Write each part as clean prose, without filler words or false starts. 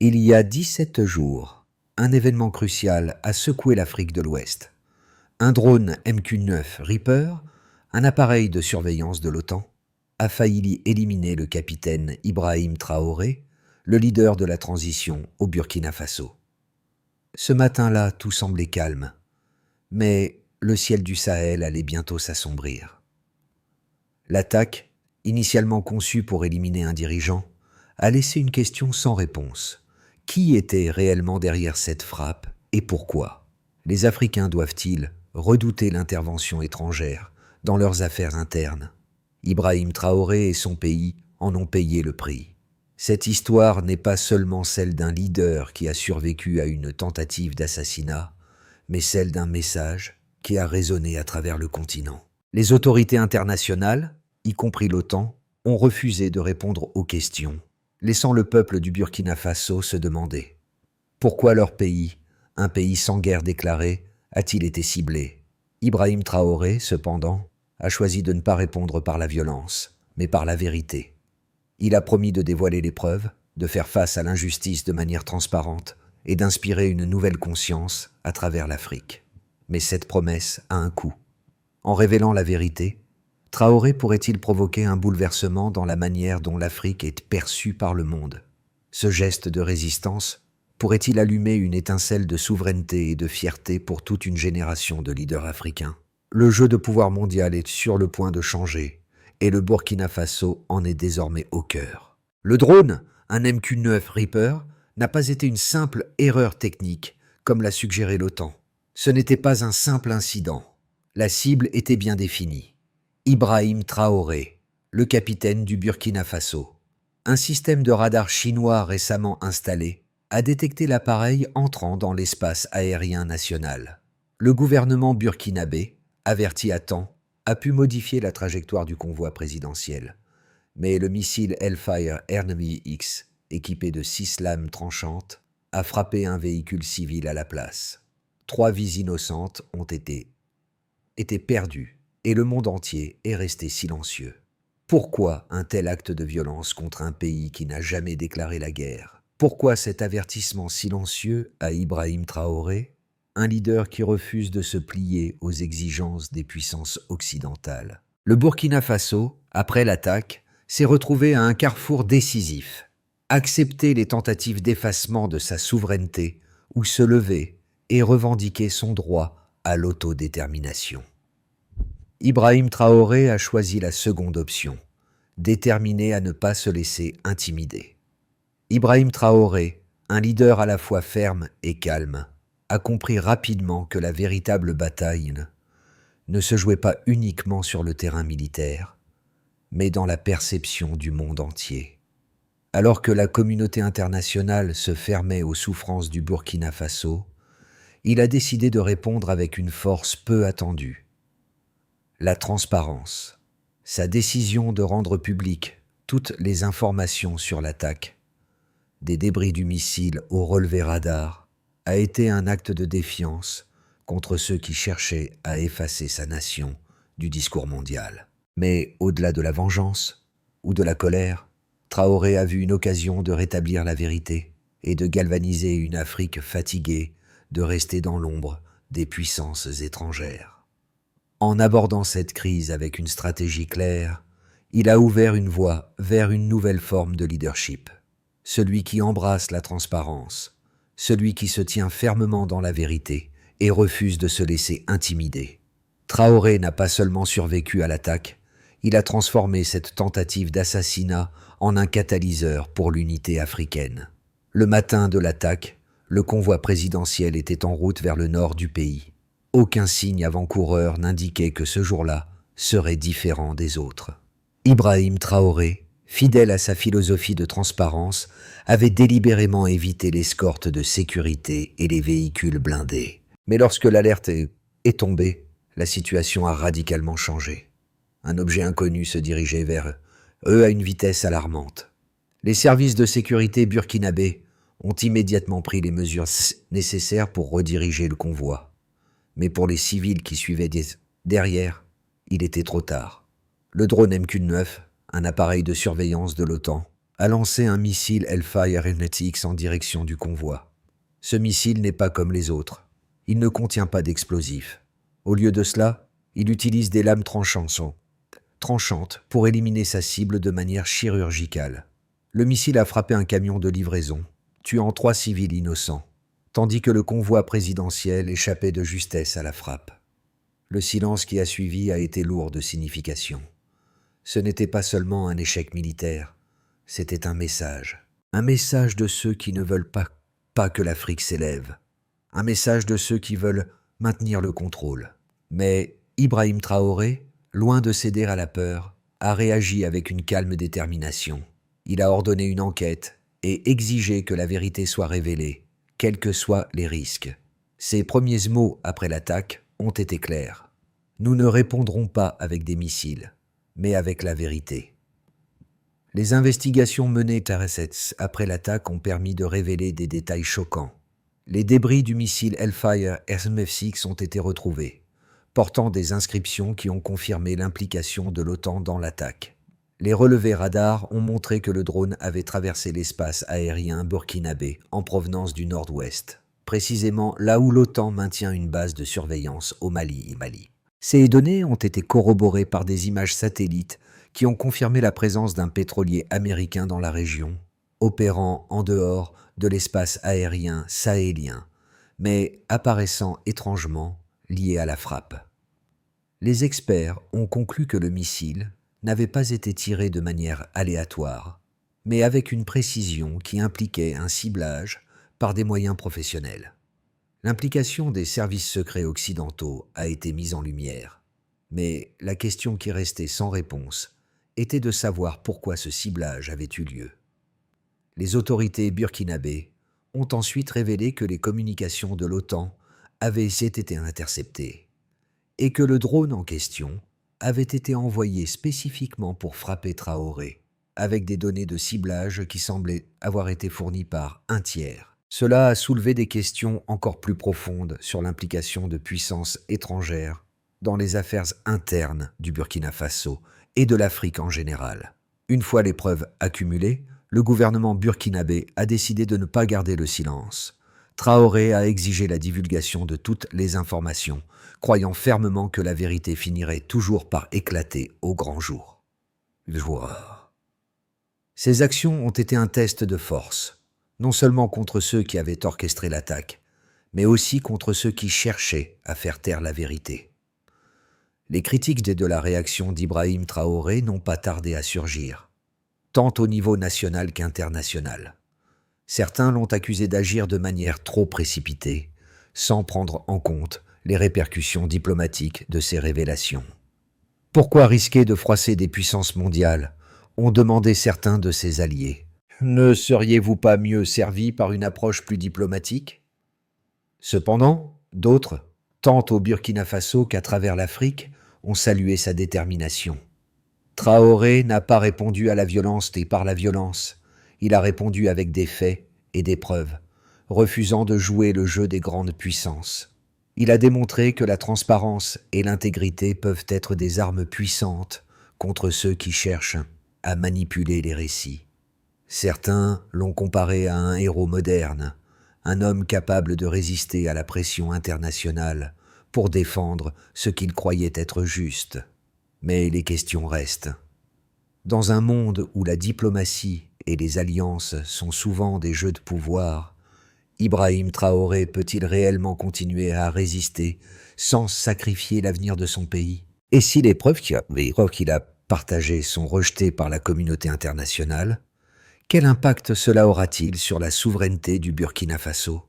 Il y a 17 jours, un événement crucial a secoué l'Afrique de l'Ouest. Un drone MQ-9 Reaper, un appareil de surveillance de l'OTAN, a failli éliminer le capitaine Ibrahim Traoré, le leader de la transition au Burkina Faso. Ce matin-là, tout semblait calme, mais le ciel du Sahel allait bientôt s'assombrir. L'attaque, initialement conçue pour éliminer un dirigeant, a laissé une question sans réponse. Qui était réellement derrière cette frappe et pourquoi? Les Africains doivent-ils redouter l'intervention étrangère dans leurs affaires internes? Ibrahim Traoré et son pays en ont payé le prix. Cette histoire n'est pas seulement celle d'un leader qui a survécu à une tentative d'assassinat, mais celle d'un message qui a résonné à travers le continent. Les autorités internationales, y compris l'OTAN, ont refusé de répondre aux questions, laissant le peuple du Burkina Faso se demander pourquoi leur pays, un pays sans guerre déclarée, a-t-il été ciblé? Ibrahim Traoré, cependant, a choisi de ne pas répondre par la violence, mais par la vérité. Il a promis de dévoiler les preuves, de faire face à l'injustice de manière transparente et d'inspirer une nouvelle conscience à travers l'Afrique. Mais cette promesse a un coût. En révélant la vérité, Traoré pourrait-il provoquer un bouleversement dans la manière dont l'Afrique est perçue par le monde? Ce geste de résistance pourrait-il allumer une étincelle de souveraineté et de fierté pour toute une génération de leaders africains? Le jeu de pouvoir mondial est sur le point de changer, et le Burkina Faso en est désormais au cœur. Le drone, un MQ-9 Reaper, n'a pas été une simple erreur technique, comme l'a suggéré l'OTAN. Ce n'était pas un simple incident. La cible était bien définie. Ibrahim Traoré, le capitaine du Burkina Faso. Un système de radar chinois récemment installé a détecté l'appareil entrant dans l'espace aérien national. Le gouvernement burkinabé, averti à temps, a pu modifier la trajectoire du convoi présidentiel. Mais le missile Hellfire Enemy X, équipé de 6 lames tranchantes, a frappé un véhicule civil à la place. 3 vies innocentes ont été perdues et le monde entier est resté silencieux. Pourquoi un tel acte de violence contre un pays qui n'a jamais déclaré la guerre? Pourquoi cet avertissement silencieux à Ibrahim Traoré, un leader qui refuse de se plier aux exigences des puissances occidentales? Le Burkina Faso, après l'attaque, s'est retrouvé à un carrefour décisif. Accepter les tentatives d'effacement de sa souveraineté ou se lever et revendiquer son droit à l'autodétermination. Ibrahim Traoré a choisi la seconde option, déterminé à ne pas se laisser intimider. Ibrahim Traoré, un leader à la fois ferme et calme, a compris rapidement que la véritable bataille ne se jouait pas uniquement sur le terrain militaire, mais dans la perception du monde entier. Alors que la communauté internationale se fermait aux souffrances du Burkina Faso, il a décidé de répondre avec une force peu attendue. La transparence. Sa décision de rendre publiques toutes les informations sur l'attaque, des débris du missile au relevé radar, a été un acte de défiance contre ceux qui cherchaient à effacer sa nation du discours mondial. Mais au-delà de la vengeance ou de la colère, Traoré a vu une occasion de rétablir la vérité et de galvaniser une Afrique fatiguée de rester dans l'ombre des puissances étrangères. En abordant cette crise avec une stratégie claire, il a ouvert une voie vers une nouvelle forme de leadership. Celui qui embrasse la transparence, celui qui se tient fermement dans la vérité et refuse de se laisser intimider. Traoré n'a pas seulement survécu à l'attaque, il a transformé cette tentative d'assassinat en un catalyseur pour l'unité africaine. Le matin de l'attaque, le convoi présidentiel était en route vers le nord du pays. Aucun signe avant-coureur n'indiquait que ce jour-là serait différent des autres. Ibrahim Traoré, fidèle à sa philosophie de transparence, avait délibérément évité l'escorte de sécurité et les véhicules blindés. Mais lorsque l'alerte est tombée, la situation a radicalement changé. Un objet inconnu se dirigeait vers eux à une vitesse alarmante. Les services de sécurité burkinabés ont immédiatement pris les mesures nécessaires pour rediriger le convoi. Mais pour les civils qui suivaient derrière, il était trop tard. Le drone MQ-9, un appareil de surveillance de l'OTAN, a lancé un missile Hellfire NX en direction du convoi. Ce missile n'est pas comme les autres. Il ne contient pas d'explosifs. Au lieu de cela, il utilise des lames tranchantes pour éliminer sa cible de manière chirurgicale. Le missile a frappé un camion de livraison, tuant 3 civils innocents, tandis que le convoi présidentiel échappait de justesse à la frappe. Le silence qui a suivi a été lourd de signification. Ce n'était pas seulement un échec militaire, c'était un message. Un message de ceux qui ne veulent pas que l'Afrique s'élève. Un message de ceux qui veulent maintenir le contrôle. Mais Ibrahim Traoré, loin de céder à la peur, a réagi avec une calme détermination. Il a ordonné une enquête et exigé que la vérité soit révélée, quels que soient les risques. Ses premiers mots après l'attaque ont été clairs. Nous ne répondrons pas avec des missiles, mais avec la vérité. Les investigations menées à RSS après l'attaque ont permis de révéler des détails choquants. Les débris du missile Hellfire MF6 ont été retrouvés, portant des inscriptions qui ont confirmé l'implication de l'OTAN dans l'attaque. Les relevés radars ont montré que le drone avait traversé l'espace aérien burkinabé en provenance du nord-ouest, précisément là où l'OTAN maintient une base de surveillance au Mali. Ces données ont été corroborées par des images satellites qui ont confirmé la présence d'un pétrolier américain dans la région, opérant en dehors de l'espace aérien sahélien, mais apparaissant étrangement lié à la frappe. Les experts ont conclu que le missile n'avait pas été tiré de manière aléatoire, mais avec une précision qui impliquait un ciblage par des moyens professionnels. L'implication des services secrets occidentaux a été mise en lumière, mais la question qui restait sans réponse était de savoir pourquoi ce ciblage avait eu lieu. Les autorités burkinabées ont ensuite révélé que les communications de l'OTAN avaient été interceptées et que le drone en question avait été envoyé spécifiquement pour frapper Traoré, avec des données de ciblage qui semblaient avoir été fournies par un tiers. Cela a soulevé des questions encore plus profondes sur l'implication de puissances étrangères dans les affaires internes du Burkina Faso et de l'Afrique en général. Une fois les preuves accumulées, le gouvernement burkinabé a décidé de ne pas garder le silence. Traoré a exigé la divulgation de toutes les informations, croyant fermement que la vérité finirait toujours par éclater au grand jour. Ces actions ont été un test de force, non seulement contre ceux qui avaient orchestré l'attaque, mais aussi contre ceux qui cherchaient à faire taire la vérité. Les critiques de la réaction d'Ibrahim Traoré n'ont pas tardé à surgir, tant au niveau national qu'international. Certains l'ont accusé d'agir de manière trop précipitée, sans prendre en compte les répercussions diplomatiques de ces révélations. Pourquoi risquer de froisser des puissances mondiales, ont demandé certains de ses alliés. Ne seriez-vous pas mieux servi par une approche plus diplomatique ? Cependant, d'autres, tant au Burkina Faso qu'à travers l'Afrique, ont salué sa détermination. Traoré n'a pas répondu à la violence et par la violence. Il a répondu avec des faits et des preuves, refusant de jouer le jeu des grandes puissances. Il a démontré que la transparence et l'intégrité peuvent être des armes puissantes contre ceux qui cherchent à manipuler les récits. Certains l'ont comparé à un héros moderne, un homme capable de résister à la pression internationale pour défendre ce qu'il croyait être juste. Mais les questions restent. Dans un monde où la diplomatie et les alliances sont souvent des jeux de pouvoir, Ibrahim Traoré peut-il réellement continuer à résister sans sacrifier l'avenir de son pays ? Et si les preuves qu'il a partagées sont rejetées par la communauté internationale, quel impact cela aura-t-il sur la souveraineté du Burkina Faso ?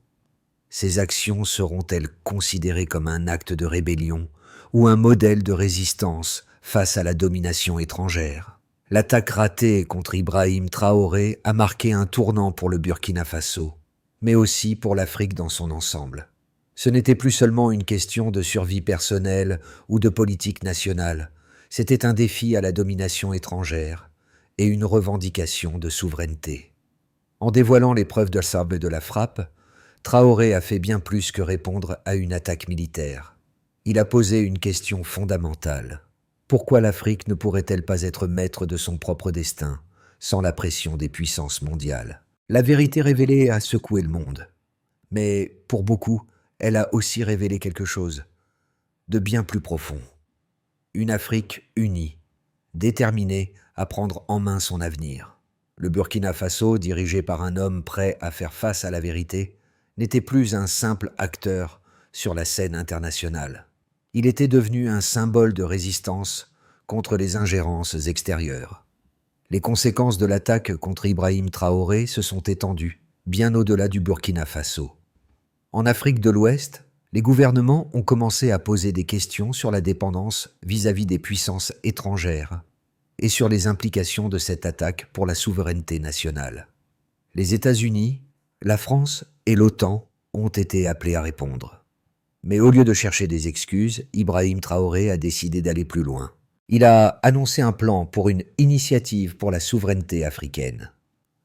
Ces actions seront-elles considérées comme un acte de rébellion ou un modèle de résistance face à la domination étrangère ? L'attaque ratée contre Ibrahim Traoré a marqué un tournant pour le Burkina Faso, mais aussi pour l'Afrique dans son ensemble. Ce n'était plus seulement une question de survie personnelle ou de politique nationale, c'était un défi à la domination étrangère et une revendication de souveraineté. En dévoilant les preuves de la frappe, Traoré a fait bien plus que répondre à une attaque militaire. Il a posé une question fondamentale. Pourquoi l'Afrique ne pourrait-elle pas être maître de son propre destin, sans la pression des puissances mondiales. La vérité révélée a secoué le monde. Mais pour beaucoup, elle a aussi révélé quelque chose de bien plus profond. Une Afrique unie, déterminée à prendre en main son avenir. Le Burkina Faso, dirigé par un homme prêt à faire face à la vérité, n'était plus un simple acteur sur la scène internationale. Il était devenu un symbole de résistance contre les ingérences extérieures. Les conséquences de l'attaque contre Ibrahim Traoré se sont étendues, bien au-delà du Burkina Faso. En Afrique de l'Ouest, les gouvernements ont commencé à poser des questions sur la dépendance vis-à-vis des puissances étrangères et sur les implications de cette attaque pour la souveraineté nationale. Les États-Unis, la France et l'OTAN ont été appelés à répondre. Mais au lieu de chercher des excuses, Ibrahim Traoré a décidé d'aller plus loin. Il a annoncé un plan pour une initiative pour la souveraineté africaine.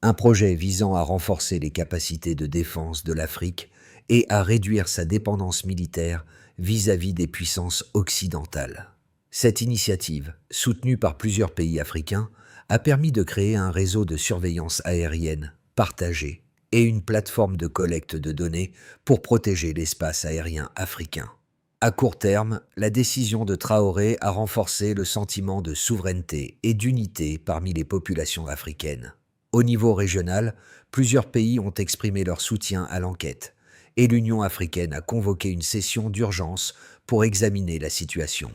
Un projet visant à renforcer les capacités de défense de l'Afrique et à réduire sa dépendance militaire vis-à-vis des puissances occidentales. Cette initiative, soutenue par plusieurs pays africains, a permis de créer un réseau de surveillance aérienne partagé et une plateforme de collecte de données pour protéger l'espace aérien africain. À court terme, la décision de Traoré a renforcé le sentiment de souveraineté et d'unité parmi les populations africaines. Au niveau régional, plusieurs pays ont exprimé leur soutien à l'enquête, et l'Union africaine a convoqué une session d'urgence pour examiner la situation.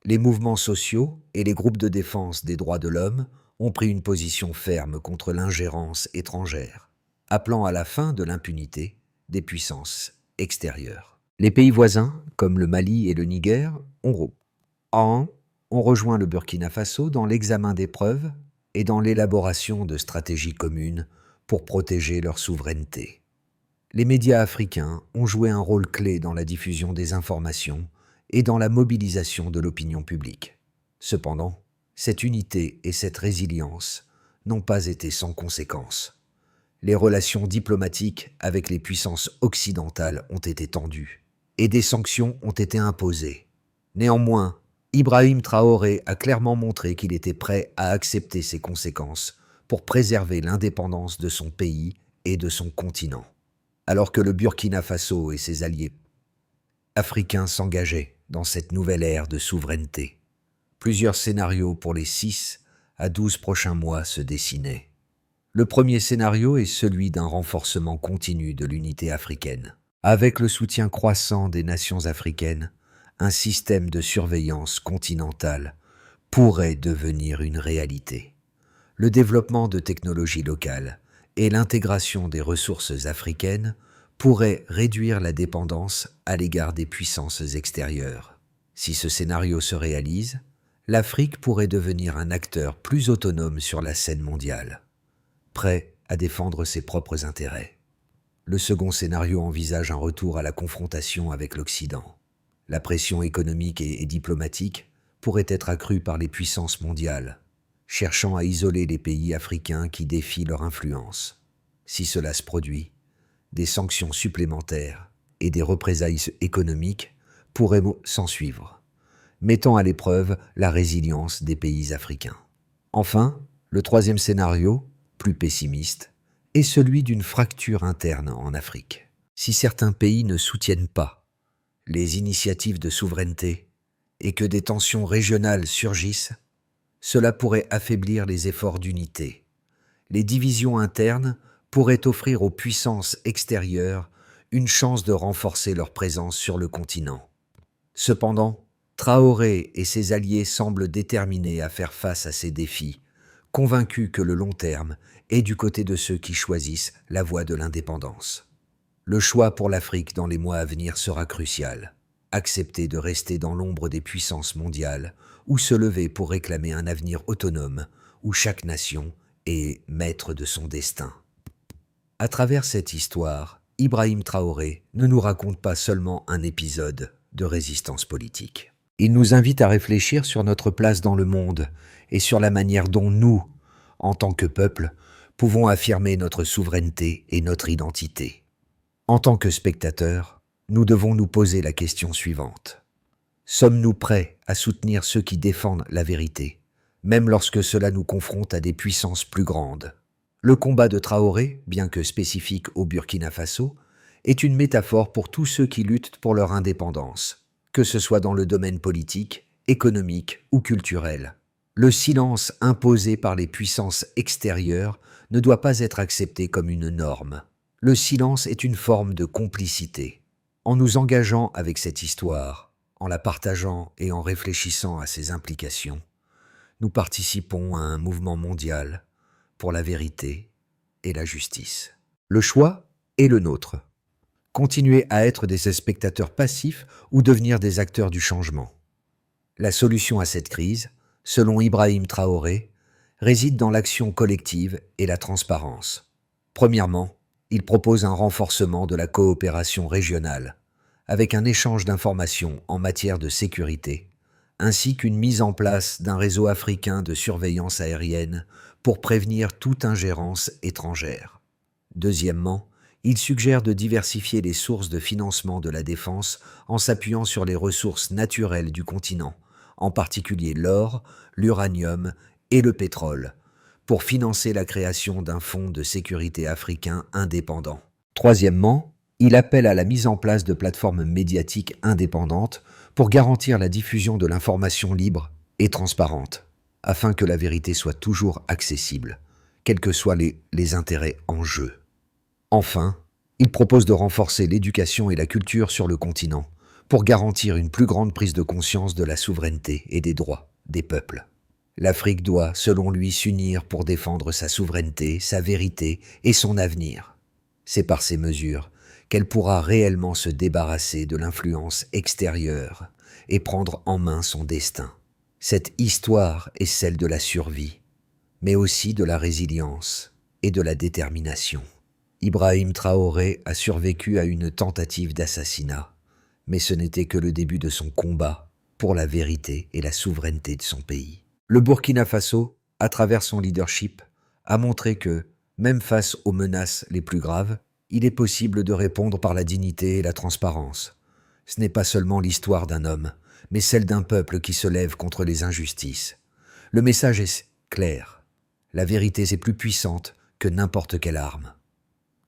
Les mouvements sociaux et les groupes de défense des droits de l'homme ont pris une position ferme contre l'ingérence étrangère, appelant à la fin de l'impunité des puissances extérieures. Les pays voisins, comme le Mali et le Niger, ont rejoint le Burkina Faso dans l'examen des preuves et dans l'élaboration de stratégies communes pour protéger leur souveraineté. Les médias africains ont joué un rôle clé dans la diffusion des informations et dans la mobilisation de l'opinion publique. Cependant, cette unité et cette résilience n'ont pas été sans conséquences. Les relations diplomatiques avec les puissances occidentales ont été tendues et des sanctions ont été imposées. Néanmoins, Ibrahim Traoré a clairement montré qu'il était prêt à accepter ces conséquences pour préserver l'indépendance de son pays et de son continent. Alors que le Burkina Faso et ses alliés africains s'engageaient dans cette nouvelle ère de souveraineté, plusieurs scénarios pour les 6 à 12 prochains mois se dessinaient. Le premier scénario est celui d'un renforcement continu de l'unité africaine. Avec le soutien croissant des nations africaines, un système de surveillance continentale pourrait devenir une réalité. Le développement de technologies locales et l'intégration des ressources africaines pourraient réduire la dépendance à l'égard des puissances extérieures. Si ce scénario se réalise, l'Afrique pourrait devenir un acteur plus autonome sur la scène mondiale, prêt à défendre ses propres intérêts. Le second scénario envisage un retour à la confrontation avec l'Occident. La pression économique et diplomatique pourrait être accrue par les puissances mondiales, cherchant à isoler les pays africains qui défient leur influence. Si cela se produit, des sanctions supplémentaires et des représailles économiques pourraient s'ensuivre, mettant à l'épreuve la résilience des pays africains. Enfin, le troisième scénario, plus pessimiste, est celui d'une fracture interne en Afrique. Si certains pays ne soutiennent pas les initiatives de souveraineté et que des tensions régionales surgissent, cela pourrait affaiblir les efforts d'unité. Les divisions internes pourraient offrir aux puissances extérieures une chance de renforcer leur présence sur le continent. Cependant, Traoré et ses alliés semblent déterminés à faire face à ces défis, convaincus que le long terme est du côté de ceux qui choisissent la voie de l'indépendance. Le choix pour l'Afrique dans les mois à venir sera crucial. Accepter de rester dans l'ombre des puissances mondiales ou se lever pour réclamer un avenir autonome où chaque nation est maître de son destin. À travers cette histoire, Ibrahim Traoré ne nous raconte pas seulement un épisode de résistance politique. Il nous invite à réfléchir sur notre place dans le monde et sur la manière dont nous, en tant que peuple, pouvons affirmer notre souveraineté et notre identité. En tant que spectateurs, nous devons nous poser la question suivante. Sommes-nous prêts à soutenir ceux qui défendent la vérité, même lorsque cela nous confronte à des puissances plus grandes. Le combat de Traoré, bien que spécifique au Burkina Faso, est une métaphore pour tous ceux qui luttent pour leur indépendance, que ce soit dans le domaine politique, économique ou culturel. Le silence imposé par les puissances extérieures ne doit pas être accepté comme une norme. Le silence est une forme de complicité. En nous engageant avec cette histoire, en la partageant et en réfléchissant à ses implications, nous participons à un mouvement mondial pour la vérité et la justice. Le choix est le nôtre. Continuer à être des spectateurs passifs ou devenir des acteurs du changement. La solution à cette crise, selon Ibrahim Traoré, réside dans l'action collective et la transparence. Premièrement, il propose un renforcement de la coopération régionale, avec un échange d'informations en matière de sécurité, ainsi qu'une mise en place d'un réseau africain de surveillance aérienne pour prévenir toute ingérence étrangère. Deuxièmement, il suggère de diversifier les sources de financement de la défense en s'appuyant sur les ressources naturelles du continent, en particulier l'or, l'uranium et le pétrole, pour financer la création d'un fonds de sécurité africain indépendant. Troisièmement, il appelle à la mise en place de plateformes médiatiques indépendantes pour garantir la diffusion de l'information libre et transparente, afin que la vérité soit toujours accessible, quels que soient les intérêts en jeu. Enfin, il propose de renforcer l'éducation et la culture sur le continent pour garantir une plus grande prise de conscience de la souveraineté et des droits des peuples. L'Afrique doit, selon lui, s'unir pour défendre sa souveraineté, sa vérité et son avenir. C'est par ces mesures qu'elle pourra réellement se débarrasser de l'influence extérieure et prendre en main son destin. Cette histoire est celle de la survie, mais aussi de la résilience et de la détermination. Ibrahim Traoré a survécu à une tentative d'assassinat, mais ce n'était que le début de son combat pour la vérité et la souveraineté de son pays. Le Burkina Faso, à travers son leadership, a montré que, même face aux menaces les plus graves, il est possible de répondre par la dignité et la transparence. Ce n'est pas seulement l'histoire d'un homme, mais celle d'un peuple qui se lève contre les injustices. Le message est clair. La vérité est plus puissante que n'importe quelle arme.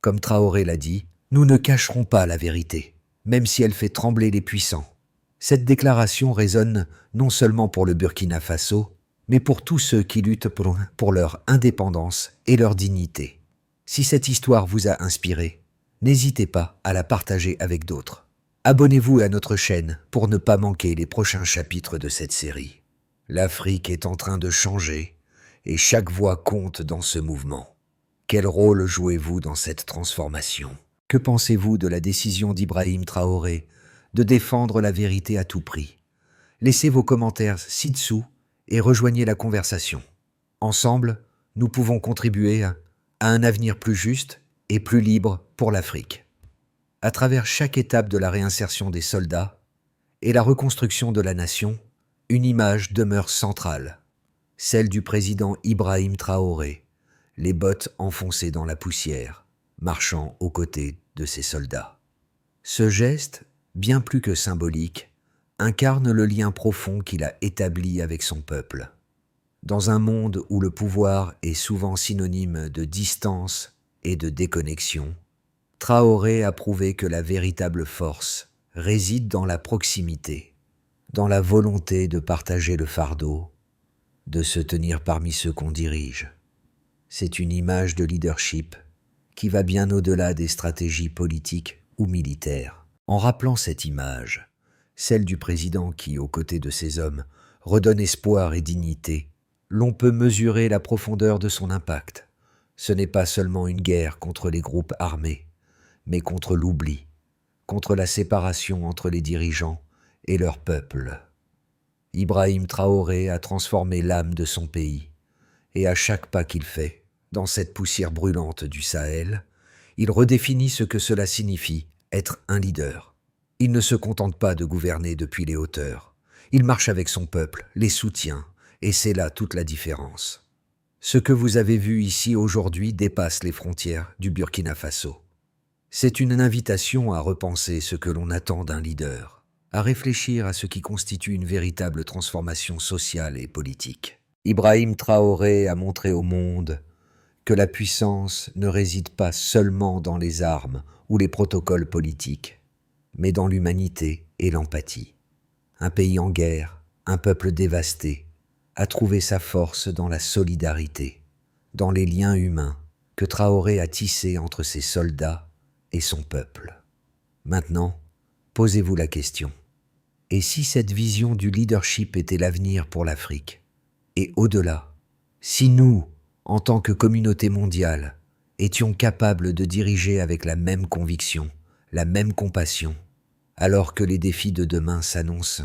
Comme Traoré l'a dit, nous ne cacherons pas la vérité, même si elle fait trembler les puissants. Cette déclaration résonne non seulement pour le Burkina Faso, mais pour tous ceux qui luttent pour leur indépendance et leur dignité. Si cette histoire vous a inspiré, n'hésitez pas à la partager avec d'autres. Abonnez-vous à notre chaîne pour ne pas manquer les prochains chapitres de cette série. L'Afrique est en train de changer et chaque voix compte dans ce mouvement. Quel rôle jouez-vous dans cette transformation? Que pensez-vous de la décision d'Ibrahim Traoré de défendre la vérité à tout prix? Laissez vos commentaires ci-dessous et rejoignez la conversation. Ensemble, nous pouvons contribuer à un avenir plus juste et plus libre pour l'Afrique. À travers chaque étape de la réinsertion des soldats et la reconstruction de la nation, une image demeure centrale, celle du président Ibrahim Traoré, les bottes enfoncées dans la poussière, marchant aux côtés de ses soldats. Ce geste, bien plus que symbolique, incarne le lien profond qu'il a établi avec son peuple. Dans un monde où le pouvoir est souvent synonyme de distance et de déconnexion, Traoré a prouvé que la véritable force réside dans la proximité, dans la volonté de partager le fardeau, de se tenir parmi ceux qu'on dirige. C'est une image de leadership qui va bien au-delà des stratégies politiques ou militaires. En rappelant cette image, celle du président qui, aux côtés de ses hommes, redonne espoir et dignité, l'on peut mesurer la profondeur de son impact. Ce n'est pas seulement une guerre contre les groupes armés, mais contre l'oubli, contre la séparation entre les dirigeants et leur peuple. Ibrahim Traoré a transformé l'âme de son pays, et à chaque pas qu'il fait, dans cette poussière brûlante du Sahel, il redéfinit ce que cela signifie être un leader. Il ne se contente pas de gouverner depuis les hauteurs. Il marche avec son peuple, les soutient, et c'est là toute la différence. Ce que vous avez vu ici aujourd'hui dépasse les frontières du Burkina Faso. C'est une invitation à repenser ce que l'on attend d'un leader, à réfléchir à ce qui constitue une véritable transformation sociale et politique. Ibrahim Traoré a montré au monde que la puissance ne réside pas seulement dans les armes ou les protocoles politiques, mais dans l'humanité et l'empathie. Un pays en guerre, un peuple dévasté, a trouvé sa force dans la solidarité, dans les liens humains que Traoré a tissés entre ses soldats et son peuple. Maintenant, posez-vous la question. Et si cette vision du leadership était l'avenir pour l'Afrique? Et au-delà, si nous, en tant que communauté mondiale, étions capables de diriger avec la même conviction, la même compassion, alors que les défis de demain s'annoncent,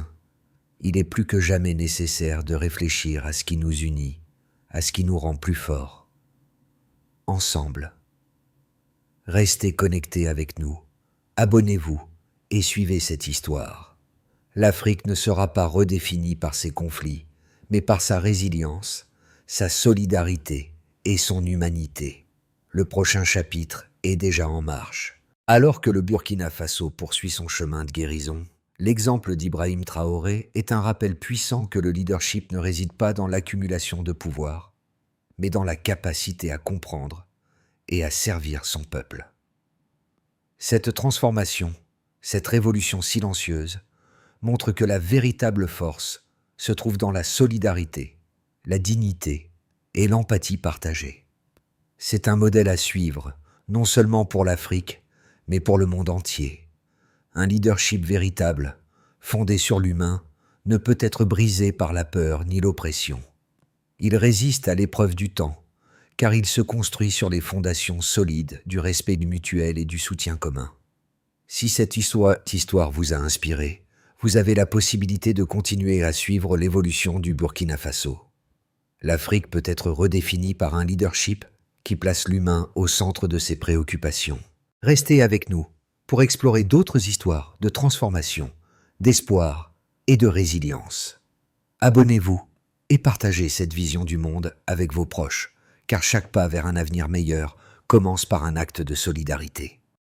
il est plus que jamais nécessaire de réfléchir à ce qui nous unit, à ce qui nous rend plus forts. Ensemble. Restez connectés avec nous, abonnez-vous et suivez cette histoire. L'Afrique ne sera pas redéfinie par ses conflits, mais par sa résilience, sa solidarité et son humanité. Le prochain chapitre est déjà en marche. Alors que le Burkina Faso poursuit son chemin de guérison, l'exemple d'Ibrahim Traoré est un rappel puissant que le leadership ne réside pas dans l'accumulation de pouvoir, mais dans la capacité à comprendre et à servir son peuple. Cette transformation, cette révolution silencieuse, montre que la véritable force se trouve dans la solidarité, la dignité et l'empathie partagée. C'est un modèle à suivre, non seulement pour l'Afrique, mais pour le monde entier. Un leadership véritable, fondé sur l'humain, ne peut être brisé par la peur ni l'oppression. Il résiste à l'épreuve du temps, car il se construit sur les fondations solides du respect mutuel et du soutien commun. Si cette histoire vous a inspiré, vous avez la possibilité de continuer à suivre l'évolution du Burkina Faso. L'Afrique peut être redéfinie par un leadership qui place l'humain au centre de ses préoccupations. Restez avec nous pour explorer d'autres histoires de transformation, d'espoir et de résilience. Abonnez-vous et partagez cette vision du monde avec vos proches, car chaque pas vers un avenir meilleur commence par un acte de solidarité.